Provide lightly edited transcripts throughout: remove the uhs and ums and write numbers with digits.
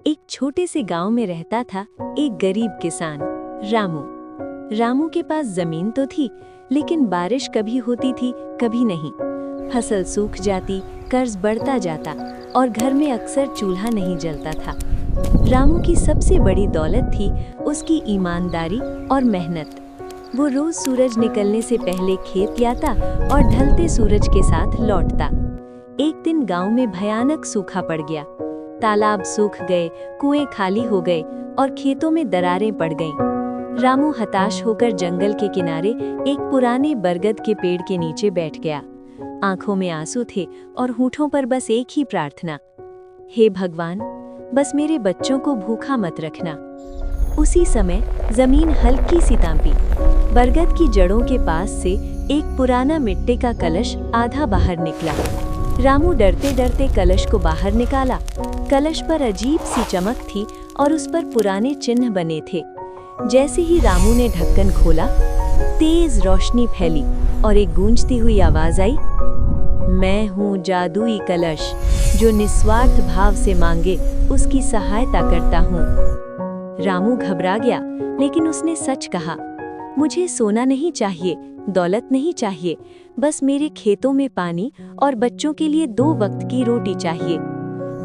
एक छोटे से गांव में रहता था एक गरीब किसान रामू। रामू के पास जमीन तो थी, लेकिन बारिश कभी होती थी कभी नहीं। फसल सूख जाती, कर्ज बढ़ता जाता और घर में अक्सर चूल्हा नहीं जलता था। रामू की सबसे बड़ी दौलत थी उसकी ईमानदारी और मेहनत। वो रोज सूरज निकलने से पहले खेत जाता और ढलते सूरज के साथ लौटता। एक दिन गांव में भयानक सूखा पड़ गया। तालाब सूख गए, कुएं खाली हो गए और खेतों में दरारें पड़ गईं। रामू हताश होकर जंगल के किनारे एक पुराने बरगद के पेड़ के नीचे बैठ गया। आंखों में आंसू थे और होठों पर बस एक ही प्रार्थना, हे भगवान, बस मेरे बच्चों को भूखा मत रखना। उसी समय जमीन हल्की सी कांपी। बरगद की जड़ों के पास से एक पुराना मिट्टी का कलश आधा बाहर निकला। रामू डरते डरते कलश को बाहर निकाला। कलश पर अजीब सी चमक थी और उस पर पुराने चिन्ह बने थे। जैसे ही रामू ने ढक्कन खोला, तेज रोशनी फैली और एक गूंजती हुई आवाज आई, मैं हूँ जादुई कलश, जो निस्वार्थ भाव से मांगे उसकी सहायता करता हूँ। रामू घबरा गया, लेकिन उसने सच कहा, मुझे सोना नहीं चाहिए, दौलत नहीं चाहिए, बस मेरे खेतों में पानी और बच्चों के लिए 2 वक्त की रोटी चाहिए।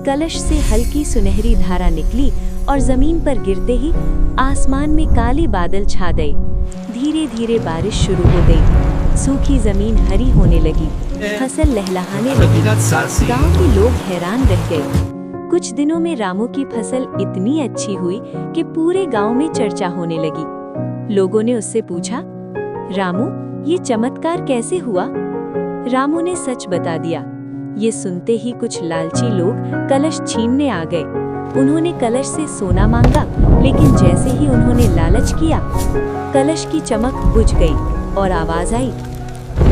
कलश से हल्की सुनहरी धारा निकली और जमीन पर गिरते ही आसमान में काले बादल छा गए। धीरे धीरे बारिश शुरू हो गई। सूखी जमीन हरी होने लगी, फसल लहलहाने लगी। गांव के लोग हैरान रह गए। कुछ दिनों में रामू की फसल इतनी अच्छी हुई कि पूरे गांव में चर्चा होने लगी। लोगों ने उससे पूछा, रामू, ये चमत्कार कैसे हुआ? रामू ने सच बता दिया। ये सुनते ही कुछ लालची लोग कलश छीनने आ गए। उन्होंने कलश से सोना मांगा, लेकिन जैसे ही उन्होंने लालच किया, कलश की चमक बुझ गई और आवाज आई,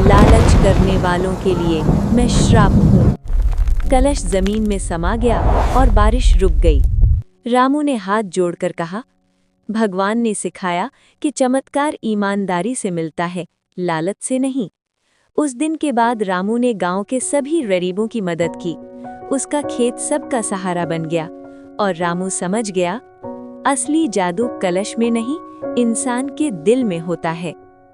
लालच करने वालों के लिए मैं श्राप हूँ। कलश जमीन में समा गया और बारिश रुक गई। रामू ने हाथ जोड़कर कहा, भगवान ने सिखाया कि चमत्कार ईमानदारी से मिलता है, लालच से नहीं। उस दिन के बाद रामू ने गांव के सभी गरीबों की मदद की। उसका खेत सबका सहारा बन गया और रामू समझ गया, असली जादू कलश में नहीं, इंसान के दिल में होता है।